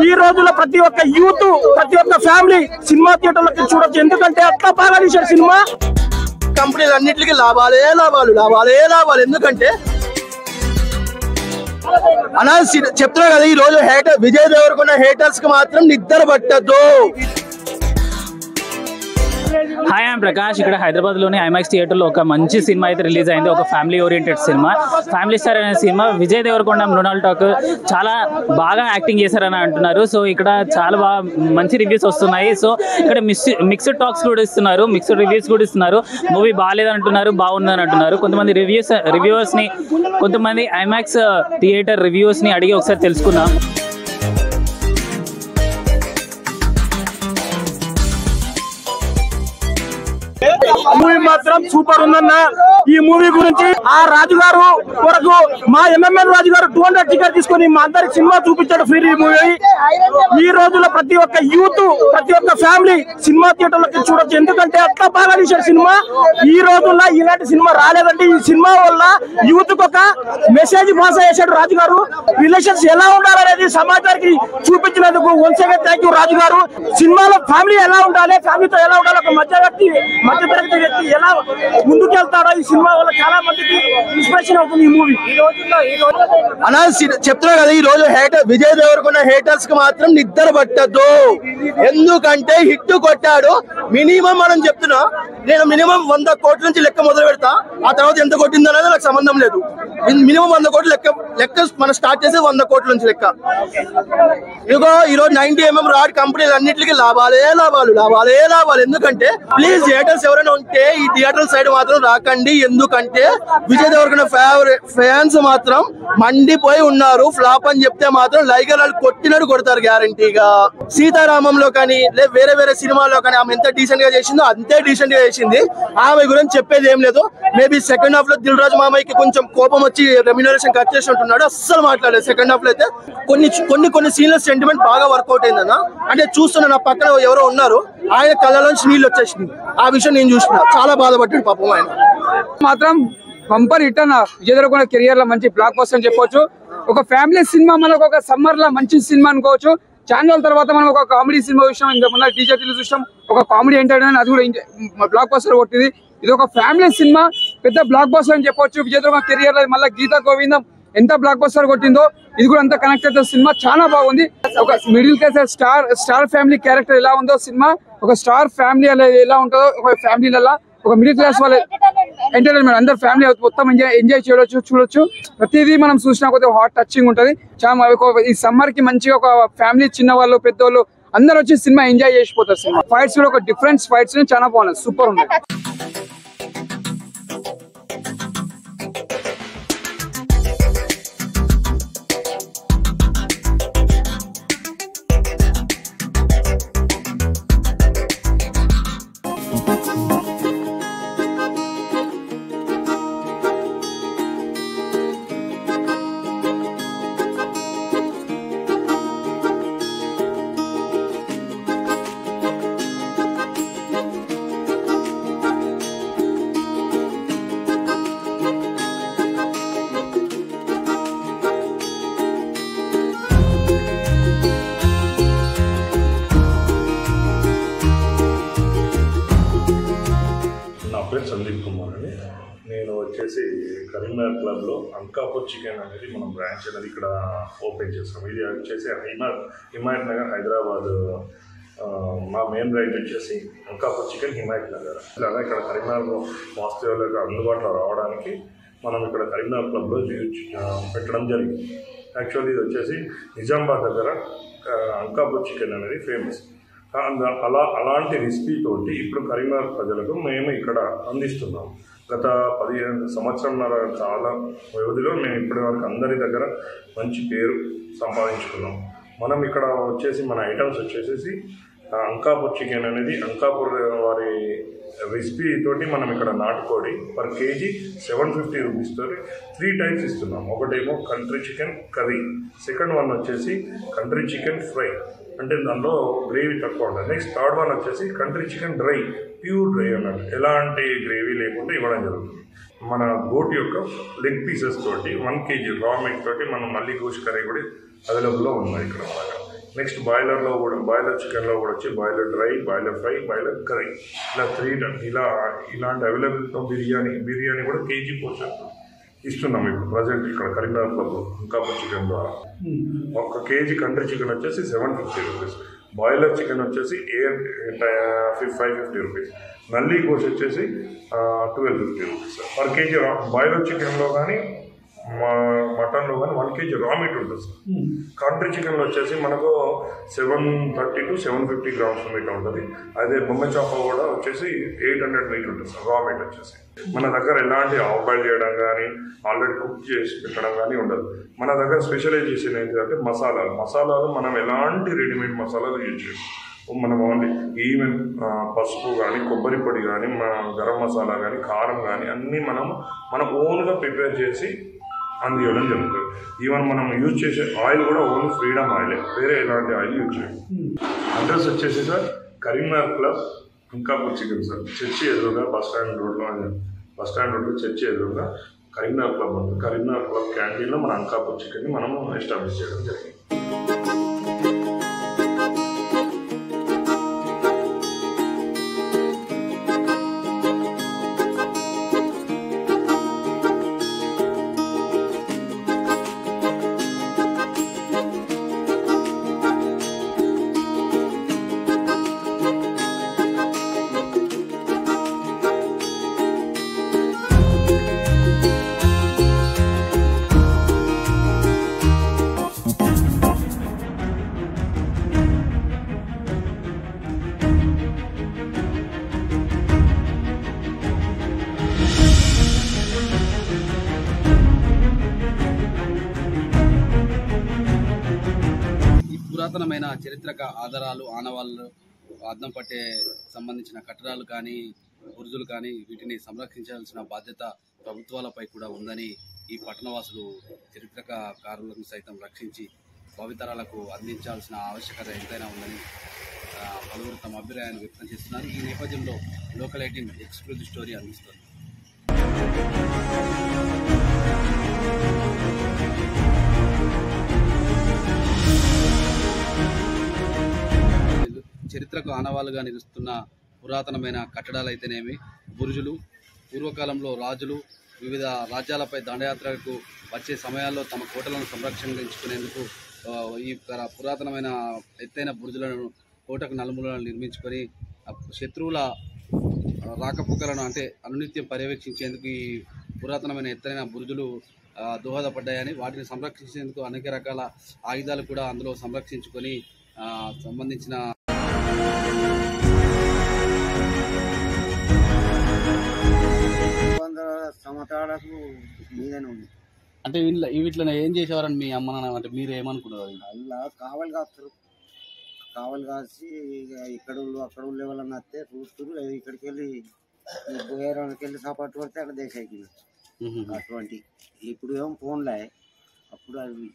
ఈ రోజుల్లో ప్రతి ఒక్క యూత్ ప్రతి ఒక్క ఫ్యామిలీ సినిమా థియేటర్లకి చూడొచ్చు. ఎందుకంటే అంత బాగా తీశారు సినిమా. కంపెనీలు అన్నింటికి లాభాలే లాభాలు లాభాలే లాభాలు. ఎందుకంటే అలా చెప్తున్నా కదా, ఈ రోజు విజయ్ దేవరకొండ హేటర్స్ కి మాత్రం నిద్ర పట్టద్దు. Hi I'm Prakash. ఇక్కడ హైదరాబాద్ లోని ఐమాక్స్ థియేటర్ లో ఒక మంచి సినిమా అయితే రిలీజ్ అయింది. ఒక family oriented cinema, family star అనే సినిమా. విజయ్ దేవరకొండ, మృణాల్ ఠాకూర్ చాలా బాగా యాక్టింగ్ చేశారని అంటున్నారు. సో ఇక్కడ చాలా బాగా మంచి రివ్యూస్ వస్తున్నాయి. సో ఇక్కడ మిక్స్డ్ టాక్స్ కూడా ఇస్తున్నారు, మిక్స్డ్ రివ్యూస్ కూడా ఇస్తున్నారు. మూవీ బాగాలేదని అంటున్నారు, బాగుందని అంటున్నారు. కొంతమంది రివ్యూవర్స్ ని, కొంతమంది ఐమాక్స్ థియేటర్ రివ్యూవర్స్ ని అడిగి ఒకసారి తెలుసుకుందాం. మూవీ మాత్రం సూపర్ ఉందన్న. ఈ మూవీ గురించి ఆ రాజుగారు కొరకు మా ఎంఎంఎల్ రాజుగారు 200 టికెట్ తీసుకొని మా అందరికి సినిమా చూపించాడు ఫ్రీ. మూవీ ఈ రోజుల్లో ప్రతి ఒక్క యూత్ ప్రతి ఒక్క ఫ్యామిలీ సినిమా థియేటర్లకి చూడొచ్చు. ఎందుకంటే అంత బాగా తీశారు సినిమా. ఈ రోజుల్లో ఇలాంటి సినిమా రాలేదంటే ఈ సినిమా వల్ల యూత్ కు ఒక మెసేజ్ పాస్ చేశాడు రాజుగారు. రిలేషన్స్ ఎలా ఉండాలనేది సమాజానికి చూపించినందుకు వన్స్ అగైన్ థ్యాంక్ యూ రాజుగారు. సినిమాలో ఫ్యామిలీ ఎలా ఉండాలి, ఫ్యామిలీతో ఎలా ఉండాలి, ఒక మధ్యతరగతి వ్యక్తి ఎలా ముందుకెళ్తాడో ఈ సినిమా వల్ల చాలా మందికి ఇన్స్పిరేషన్ అవుతుంది ఈ మూవీ. అలా చెప్తున్నా కదా, ఈ రోజు విజయ్ దేవరకొండ హేటర్స్ కి మాత్రం నిద్ర పట్టద్దు. ఎందుకంటే హిట్ కొట్టాడు. మినిమం మనం చెప్తున్నా, నేను మినిమం 100 కోట్ల నుంచి లెక్క మొదలు పెడతా. ఆ తర్వాత ఎంత కొట్టిందో అనేది నాకు సంబంధం లేదు. మినిమం 100 కోట్లు లెక్క మనం స్టార్ట్ చేసే 100 కోట్ల నుంచి లెక్క. ఇదిగో ఈరోజు 90mm రాడ్ కంపెనీలు అన్నింటికి లాభాలే లాభాలు లాభాలే లాభాలు. ఎందుకంటే ప్లీజ్ థియేటర్స్ ఎవరైనా ఉంటే ఈ థియేటర్ సైడ్ మాత్రం రాకండి. ఎందుకంటే విజయ్ దేవరకొండ ఫ్యాన్స్ మాత్రం మండిపోయి ఉన్నారు. ఫ్లాప్ అని చెప్తే మాత్రం లైగర్ వాళ్ళు కొట్టినట్టు కొడతారు గ్యారంటీగా. సీతారామంలో కానీ వేరే వేరే సినిమాల్లో కానీ ఆమె ఎంత డీసెంట్ గా చేసిందో అంతే డీసెంట్ గా చేసింది. ఆమె గురించి చెప్పేది ఏం లేదు. మేబీ సెకండ్ హాఫ్ లో దిల్ రాజు మామయ్యకి కొంచెం కోపం వచ్చి రెమ్యునరేషన్ కట్ చేసి ఉంటున్నాడు. అస్సలు మాట్లాడలేదు. సెకండ్ హాఫ్ లో అయితే కొన్ని సీన్ల సెంటిమెంట్ బాగా వర్కౌట్ అయిందన్న. అంటే చూస్తున్నా, నా పక్కన ఎవరో ఉన్నారు, ఆయన కళ్ళలోంచి నీళ్ళు వచ్చేసింది. ఆ విషయం నేను చూస్తున్నా. చాలా బాధపడ్డాడు పాపం ఆయన. మాత్రం బంపర్ హిట్ అన్న. విజయ్ దేవరకొండ కెరియర్ లో మంచి బ్లాక్ బస్టర్ అని చెప్పొచ్చు. ఒక ఫ్యామిలీ సినిమా, మనకు ఒక సమ్మర్ లో మంచి సినిమా అనుకోవచ్చు. ఛానల్ తర్వాత మనం ఒక కామెడీ సినిమా చూసాం, ఇంతకుముందు టీజర్ చూసాం. ఒక కామెడీ ఎంటర్టైన్మెంట్, అది కూడా బ్లాక్ బస్టర్ కొట్టింది. ఇది ఒక ఫ్యామిలీ సినిమా, పెద్ద బ్లాక్ బస్టర్ అని చెప్పొచ్చు. విజయ్ దేవరకొండ కెరియర్ లో మళ్ళీ గీతా గోవిందం ఎంత బ్లాక్ బస్టర్ కొట్టిందో ఇది కూడా అంత కనెక్ట్ అవుతుంది. సినిమా చాలా బాగుంది. ఒక middle class star family character ఎలా ఉందో, సినిమా ఒక స్టార్ ఫ్యామిలీ ఎలా ఉంటుందో, ఒక ఫ్యామిలీలలో ఒక మిడిల్ క్లాస్ వాళ్ళ ఎంటర్టైన్మెంట్ అందరు ఫ్యామిలీ మొత్తం ఎంజాయ్ చూడొచ్చు. ప్రతిదీ మనం చూసినా కొద్దిగా హార్ట్ టచింగ్ ఉంటుంది. చాలా ఈ సమ్మర్ కి మంచిగా ఒక ఫ్యామిలీ, చిన్న వాళ్ళు పెద్దవాళ్ళు అందరు వచ్చి సినిమా ఎంజాయ్ చేసిపోతారు. సినిమా ఫైట్స్ కూడా ఒక డిఫరెంట్ ఫైట్స్ చాలా బాగున్నాయి, సూపర్ ఉన్నాయి. సందీప్ కుమార్ అని. నేను వచ్చేసి కరీంనగర్ క్లబ్లో అంకాపూర్ చికెన్ అనేది మనం బ్రాంచ్ అనేది ఇక్కడ ఓపెన్ చేస్తాం. ఇది వచ్చేసి హిమాయత్ నగర్ హైదరాబాద్. మా మెయిన్ బ్రాంచ్ వచ్చేసి అంకాపూర్ చికెన్ హిమాయత్ నగర్. అలాగే ఇక్కడ కరీంనగర్లో వాస్తవాలకు అందుబాటులో రావడానికి మనం ఇక్కడ కరీంనగర్ క్లబ్లో పెట్టడం జరిగింది. యాక్చువల్లీ ఇది వచ్చేసి నిజామాబాద్ దగ్గర అంకాపూర్ చికెన్ అనేది ఫేమస్. అలాంటి రెసిపీ తోటి ఇప్పుడు కరీంనగర్ ప్రజలకు మేము ఇక్కడ అందిస్తున్నాం. గత 15 సంవత్సరంన్నర చాలా వ్యవధిలో మేము ఇప్పటి వరకు అందరి దగ్గర మంచి పేరు సంపాదించుకున్నాం. మనం ఇక్కడ వచ్చేసి మన ఐటమ్స్ వచ్చేసి అంకాపూర్ చికెన్ అనేది అంకాపూర్ వారి రెసిపీ తోటి మనం ఇక్కడ నాటుకోడి పర్ కేజీ 750 రూపీస్ తోటి 3 టైప్స్ ఇస్తున్నాం. ఒకటేమో country chicken curry, second one వచ్చేసి కంట్రీ చికెన్ ఫ్రై, అంటే దాంట్లో గ్రేవీ తక్కువ ఉంటుంది. నెక్స్ట్ థర్డ్ వన్ వచ్చేసి country chicken dry, pure dry అన్నట్టు, ఎలాంటి గ్రేవీ లేకుండా ఇవ్వడం జరుగుతుంది. మన గోట్ యొక్క లెగ్ పీసెస్ తోటి 1 kg రా మీట్ తోటి మనం మళ్ళీ గోష్ కర్రీ కూడా అవైలబుల్లో ఉన్నాయి ఇక్కడ. నెక్స్ట్ బాయిలర్లో కూడా బాయిలర్ చికెన్లో కూడా వచ్చి boiler dry, boiler fry, boiler curry, ఇలా 3 ఇలాంటి అవైలబుల్తో బిర్యానీ కూడా కేజీ పోర్షన్ ఇస్తున్నాం ఇప్పుడు ప్రజెంట్ ఇక్కడ కరీంనగర్ క్లబ్లో అంకాపూర్ చికెన్ ద్వారా. 1 కేజీ కంట్రీ చికెన్ వచ్చేసి 750 రూపీస్, బాయిలర్ చికెన్ వచ్చేసి 550 రూపీస్, నల్లి కోసి వచ్చేసి 1250 రూపీస్ పర్ కేజీ. బాయిలర్ చికెన్లో కానీ మటన్లో కానీ 1 కేజీ రా మీట్ ఉంటుంది సార్. కంట్రీ చికెన్లో వచ్చేసి మనకు 730 to 750 గ్రామ్స్ మీట్ ఉంటుంది. అదే బొమ్మ చాప కూడా వచ్చేసి 800 మీట్ ఉంటుంది సార్ రా మీట్ వచ్చేసి. మన దగ్గర ఎలాంటి ఆఫ్ బాయిల్ చేయడం కానీ ఆల్రెడీ కుక్ చేసి పెట్టడం కానీ ఉండదు. మన దగ్గర స్పెషలైజేషన్ ఏంటంటే మసాలాలు మనం ఎలాంటి రెడీమేడ్ మసాలాలు యూజ్ చేస్తాం. మనం ఓన్లీ ఈవెన్ పసుపు కానీ, కొబ్బరి పొడి కానీ, గరం మసాలా కానీ, కారం కానీ అన్నీ మన ఓన్గా ప్రిపేర్ చేసి అందివ్వడం జరుగుతుంది. ఈవెన్ మనం యూజ్ చేసే ఆయిల్ కూడా ఓన్లీ ఫ్రీడమ్ ఆయిలే, వేరే ఎలాంటి ఆయిల్ యూజ్ చేయాలి. అడ్రస్ వచ్చేసి sir Karimnagar club Ankapur chicken sir, church ఎదురుగా బస్ స్టాండ్ రోడ్లో చర్చి ఎదురుగా కరీంనగర్ క్లబ్ ఉంటుంది. కరీంనగర్ క్లబ్ క్యాంటీన్లో మన అంకాపూర్ చికెన్ని మనము ఎస్టాబ్లిష్ చేయడం జరిగింది. పురాతనమైన చరిత్రక ఆధారాలు, ఆనవాళ్ళు, అద్దం పట్టే సంబంధించిన కట్టడాలు కానీ, బురుజులు కానీ వీటిని సంరక్షించాల్సిన బాధ్యత ప్రభుత్వాలపై కూడా ఉందని ఈ పట్టణవాసులు చరిత్రకారులను సైతం రక్షించి భావితరాలకు అందించాల్సిన ఆవశ్యకత ఎంతైనా ఉందని పలువురు తమ అభిప్రాయాన్ని వ్యక్తం చేస్తున్నారు. ఈ నేపథ్యంలో లోకల్ 18 ఎక్స్క్లూజివ్ స్టోరీ అందిస్తుంది. చరిత్రకు ఆనవాళ్ళుగా నిలుస్తున్న పురాతనమైన కట్టడాలు అయితేనేమి, బురుజులు, పూర్వకాలంలో రాజులు వివిధ రాజ్యాలపై దండయాత్రకు వచ్చే సమయాల్లో తమ కోటలను సంరక్షించుకునేందుకు ఈ పురాతనమైన ఎత్తైన బురుజులను కోటకు నలుమూలను నిర్మించుకొని శత్రువుల రాకపోకలను అంటే అనునిత్యం పర్యవేక్షించేందుకు ఈ పురాతనమైన ఎత్తైన బురుజులు దోహదపడ్డాయని, వాటిని సంరక్షించేందుకు అనేక రకాల ఆయుధాలు కూడా అందులో సంరక్షించుకొని సంబంధించిన సంవత్సరాలకు మీదనే ఉంది. అంటే వీటిలో ఏం చేసేవారని మీ అమ్మ నాన్న అంటే మీరు ఏమనుకున్నారు? అలా కావాలి కాస్తారు, కావాలి కాసి ఇక్కడ అక్కడ లెవెల్ వస్తే చూస్తారు. ఇక్కడికి వెళ్ళి బోయరానికి వెళ్ళి సాపాటు పడితే అక్కడ దేశానికి అటువంటి. ఇప్పుడు ఏమో ఫోన్లే, అప్పుడు అవి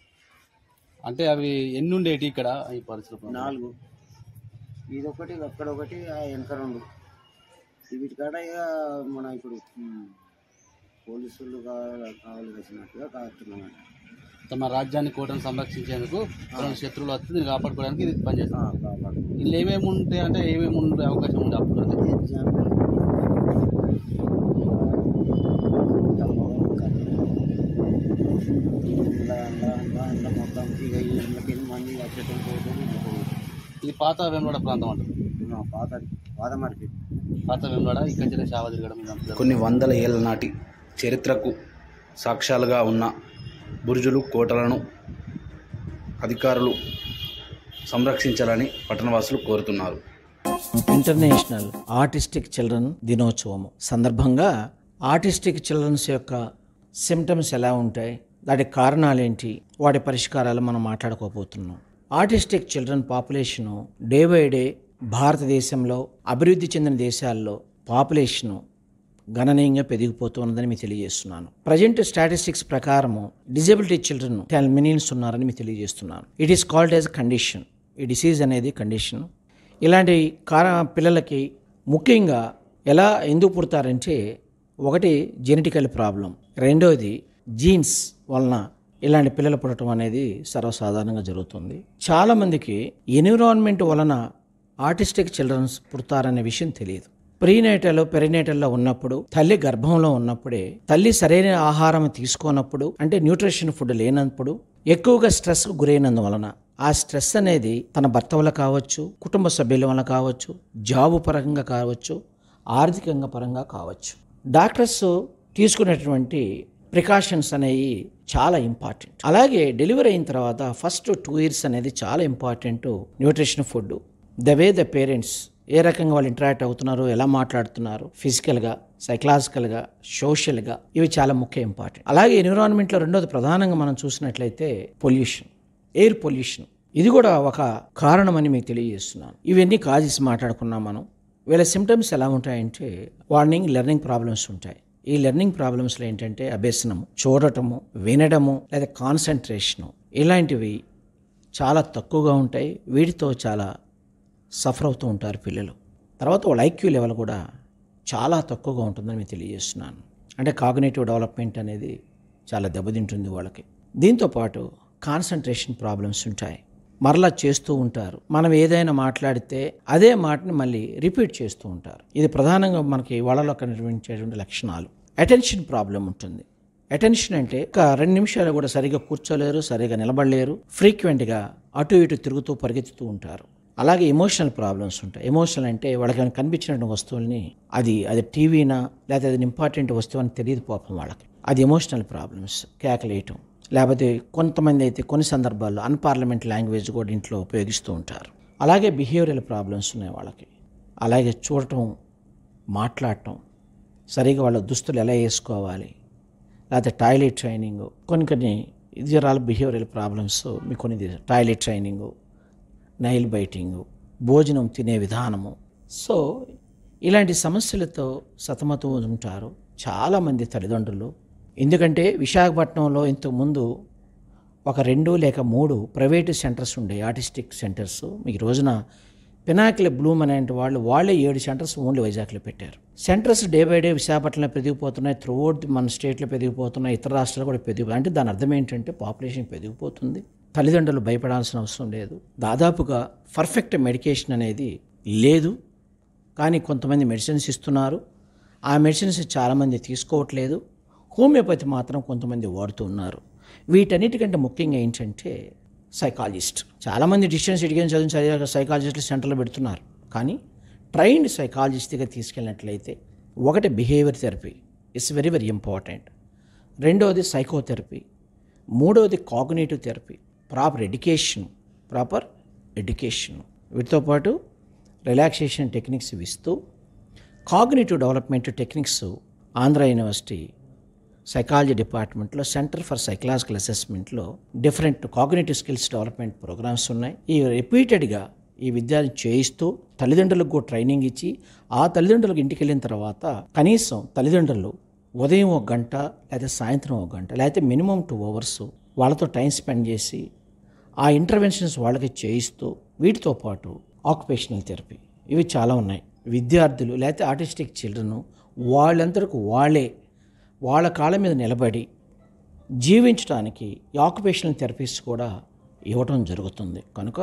అంటే అవి ఎన్ని ఉండేటి ఇక్కడ ఈ పరిస్థితి? 4, ఇదొకటి అక్కడొకటి, వెనక 2. వీటికాడ ఇక మన ఇప్పుడు పోలీసులు కావాలి వచ్చినట్టుగా కాస్తున్నాం. తమ రాజ్యాన్ని కోటను సంరక్షించేందుకు శత్రువులు వస్తే దీన్ని కాపాడుకోవడానికి ఇది పనిచేస్తాం. ఇల్లు ఏమేమి ఉంటాయి అంటే ఏమేమి ఉండే అవకాశం ఉంది అప్పుడు? మొత్తం ఇక ఇళ్ళకి మంది చెట్లు పోతుంది. ఇది పాత వేములవాడ ప్రాంతం అంటారు. పాత వేములవాడ ఇక్కడ శావ తిరగడం. కొన్ని వందల ఏళ్ల నాటి చరిత్రకు సాక్ష్యాలుగా ఉన్న బురుజులు, కోటలను అధికారులు సంరక్షించాలని పట్టణవాసులు కోరుతున్నారు. ఇంటర్నేషనల్ ఆర్టిస్టిక్ చిల్డ్రన్ దినోత్సవం సందర్భంగా ఆర్టిస్టిక్ చిల్డ్రన్స్ యొక్క సిమ్టమ్స్ ఎలా ఉంటాయి, వాటి కారణాలేంటి, వాటి పరిష్కారాలు మనం మాట్లాడుకోబోతున్నాం. Artistic children population day by day భారతదేశంలో అభివృద్ధి చెందిన దేశాల్లో పాపులేషను గణనీయంగా పెరిగిపోతున్నదని మీకు తెలియజేస్తున్నాను. ప్రజెంట్ స్టాటిస్టిక్స్ ప్రకారము డిజబిలిటీ చిల్డ్రన్ 10 మిలియన్స్ ఉన్నారని మీకు తెలియజేస్తున్నాను. It is called as condition. ఈ డిసీజ్ అనేది కండిషన్. ఇలాంటి పిల్లలకి ముఖ్యంగా ఎందుకు పుడతారంటే, ఒకటి జెనెటికల్ ప్రాబ్లం, రెండోది జీన్స్ వలన ఇలాంటి పిల్లలు పుట్టడం అనేది సర్వసాధారణంగా జరుగుతుంది. చాలామందికి ఎన్విరాన్మెంట్ వలన ఆటిస్టిక్ చిల్డ్రన్స్ పుడతారనే విషయం తెలియదు. ప్రీనేటల్ పెరినేటల్లో ఉన్నప్పుడు, తల్లి గర్భంలో ఉన్నప్పుడే, తల్లి సరైన ఆహారం తీసుకోనప్పుడు, అంటే న్యూట్రిషన్ ఫుడ్ లేనప్పుడు, ఎక్కువగా స్ట్రెస్కు గురైనందువలన ఆ స్ట్రెస్ అనేది తన భర్త వల్ల కావచ్చు, కుటుంబ సభ్యుల వల్ల కావచ్చు, జాబు పరంగా కావచ్చు, ఆర్థికంగా పరంగా కావచ్చు. డాక్టర్స్ తీసుకునేటువంటి ప్రికాషన్స్ అనేవి చాలా ఇంపార్టెంట్. అలాగే డెలివరీ అయిన తర్వాత ఫస్ట్ 2 years అనేది చాలా important. Nutrition food, the way the parents ఏ రకంగా వాళ్ళు ఇంటరాక్ట్ అవుతున్నారు, ఎలా మాట్లాడుతున్నారు, ఫిజికల్గా, సైకలాజికల్గా, సోషల్గా, ఇవి చాలా ముఖ్య ఇంపార్టెంట్. అలాగే ఎన్విరాన్మెంట్లో రెండోది ప్రధానంగా మనం చూసినట్లయితే పొల్యూషన్, ఎయిర్ పొల్యూషన్. ఇది కూడా ఒక కారణమని మీకు తెలియజేస్తున్నాను. ఇవన్నీ కాజెస్ మాట్లాడుకున్నాం మనం. వీళ్ళ సిమ్టమ్స్ ఎలా ఉంటాయంటే లెర్నింగ్ ప్రాబ్లమ్స్ ఉంటాయి. ఈ లెర్నింగ్ ప్రాబ్లమ్స్లో ఏంటంటే అభ్యసనము, చూడటము, వినడము లేదా కాన్సన్ట్రేషను ఇలాంటివి చాలా తక్కువగా ఉంటాయి. వీటితో చాలా సఫర్ అవుతూ ఉంటారు పిల్లలు. తర్వాత వాళ్ళ ఐక్యూ లెవెల్ కూడా చాలా తక్కువగా ఉంటుందని మీకు తెలియజేస్తున్నాను. అంటే కాగ్నిటివ్ డెవలప్మెంట్ అనేది చాలా దెబ్బతింటుంది వాళ్ళకి. దీంతోపాటు కాన్సన్ట్రేషన్ ప్రాబ్లమ్స్ ఉంటాయి. మరలా చేస్తూ ఉంటారు. మనం ఏదైనా మాట్లాడితే అదే మాటని మళ్ళీ రిపీట్ చేస్తూ ఉంటారు. ఇది ప్రధానంగా మనకి వాళ్ళలో కనిపించేటువంటి లక్షణాలు. అటెన్షన్ ప్రాబ్లం ఉంటుంది. అటెన్షన్ అంటే ఒక 2 నిమిషాలు కూడా సరిగా కూర్చోలేరు, సరిగా నిలబడలేరు, ఫ్రీక్వెంట్గా అటు ఇటు తిరుగుతూ పరిగెత్తుతూ ఉంటారు. అలాగే ఎమోషనల్ ప్రాబ్లమ్స్ ఉంటాయి. ఎమోషనల్ అంటే వాళ్ళకి కనిపించిన వస్తువుల్ని అది టీవీనా లేకపోతే అది ఇంపార్టెంట్ వస్తువు అని తెలియదు పాపం వాళ్ళకి. అది ఎమోషనల్ ప్రాబ్లమ్స్, కేకలేయటం, లేకపోతే కొంతమంది అయితే కొన్ని సందర్భాల్లో అన్పార్లమెంట్ లాంగ్వేజ్ కూడా ఇంట్లో ఉపయోగిస్తూ ఉంటారు. అలాగే బిహేవియరల్ ప్రాబ్లమ్స్ ఉన్నాయి వాళ్ళకి. అలాగే చూడటం, మాట్లాడటం, సరిగా వాళ్ళ దుస్తులు ఎలా వేసుకోవాలి, లేకపోతే టాయిలెట్ ట్రైనింగ్, కొన్ని ఇది బిహేవియరల్ ప్రాబ్లమ్స్ మీకు కొన్ని టాయిలెట్ ట్రైనింగు, నైల్ బైటింగు, భోజనం తినే విధానము. సో ఇలాంటి సమస్యలతో సతమతం ఉంటారు చాలామంది తల్లిదండ్రులు. ఎందుకంటే విశాఖపట్నంలో ఇంతకుముందు ఒక 2 లేక 3 ప్రైవేటు సెంటర్స్ ఉండే ఆటిస్టిక్ సెంటర్స్. మీకు రోజున పినాకిల్ బ్లూమ్ అనే వాళ్ళే 7 సెంటర్స్ ఓన్లీ వైజాగ్లో పెట్టారు. సెంటర్స్ డే బై డే విశాఖపట్నంలో పెరిగిపోతున్నాయి, త్రూఅవుట్ మన స్టేట్లో పెరిగిపోతున్నాయి, ఇతర రాష్ట్రాలు కూడా పెరిగిపోయి. అంటే దాని అర్థం ఏంటంటే పాపులేషన్ పెరిగిపోతుంది. తల్లిదండ్రులు భయపడాల్సిన అవసరం లేదు. దాదాపుగా పర్ఫెక్ట్ మెడికేషన్ అనేది లేదు. కానీ కొంతమంది మెడిసిన్స్ ఇస్తున్నారు. ఆ మెడిసిన్స్ చాలామంది తీసుకోవట్లేదు. హోమియోపతి మాత్రం కొంతమంది వాడుతూ ఉన్నారు. వీటన్నిటికంటే ముఖ్యంగా ఏంటంటే సైకాలజిస్ట్. చాలామంది డిస్టెన్స్ ఎడ్యుకేషన్ చదివిన సైకాలజిస్టులు సెంటర్లో పెడుతున్నారు. కానీ ట్రైన్డ్ సైకాలజిస్ట్గా తీసుకెళ్ళినట్లయితే ఒకటి behaviour therapy it's very very important. రెండవది సైకోథెరపీ. మూడవది కాగ్నిటివ్ థెరపీ, ప్రాపర్ ఎడ్యుకేషన్. వీటితో పాటు రిలాక్సేషన్ టెక్నిక్స్ ఇస్తూ cognitive development techniques Andhra university psychology డిపార్ట్మెంట్లో సెంటర్ ఫర్ సైకలాజికల్ అసెస్మెంట్లో different cognitive skills development programmes ఉన్నాయి. ఈ రిపీటెడ్గా ఈ విద్యను చేయిస్తూ తల్లిదండ్రులకు కూడా ట్రైనింగ్ ఇచ్చి ఆ తల్లిదండ్రులకు ఇంటికి వెళ్ళిన తర్వాత కనీసం తల్లిదండ్రులు ఉదయం 1 గంట లేదా సాయంత్రం 1 గంట లేకపోతే మినిమం 2 hours వాళ్ళతో టైం స్పెండ్ చేసి ఆ ఇంటర్వెన్షన్స్ వాళ్ళకి చేయిస్తూ వీటితో పాటు ఆక్యుపేషనల్ థెరపీ ఇవి చాలా ఉన్నాయి. విద్యార్థులు లేకపోతే ఆటిస్టిక్ చిల్డ్రన్ వాళ్ళందరికీ వాళ్ళ కాళ్ళ మీద నిలబడి జీవించడానికి ఈ ఆక్యుపేషనల్ థెరపీస్ కూడా ఇవ్వటం జరుగుతుంది. కనుక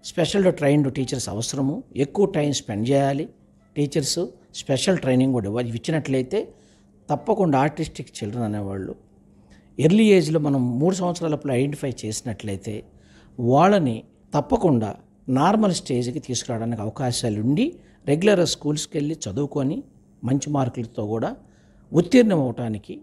స్పెషల్ ట్రైన్డ్ టీచర్స్ అవసరము. ఎక్కువ టైం స్పెండ్ చేయాలి టీచర్స్. స్పెషల్ ట్రైనింగ్ కూడా ఇచ్చినట్లయితే తప్పకుండా ఆర్టిస్టిక్ చిల్డ్రన్ అనేవాళ్ళు ఎర్లీ ఏజ్లో మనం 3 సంవత్సరాలప్పుడు ఐడెంటిఫై చేసినట్లయితే వాళ్ళని తప్పకుండా నార్మల్ స్టేజ్కి తీసుకురావడానికి అవకాశాలు ఉండి రెగ్యులర్ స్కూల్స్కి వెళ్ళి చదువుకొని మంచి మార్కులతో కూడా ఉత్తీర్ణం అవడానికి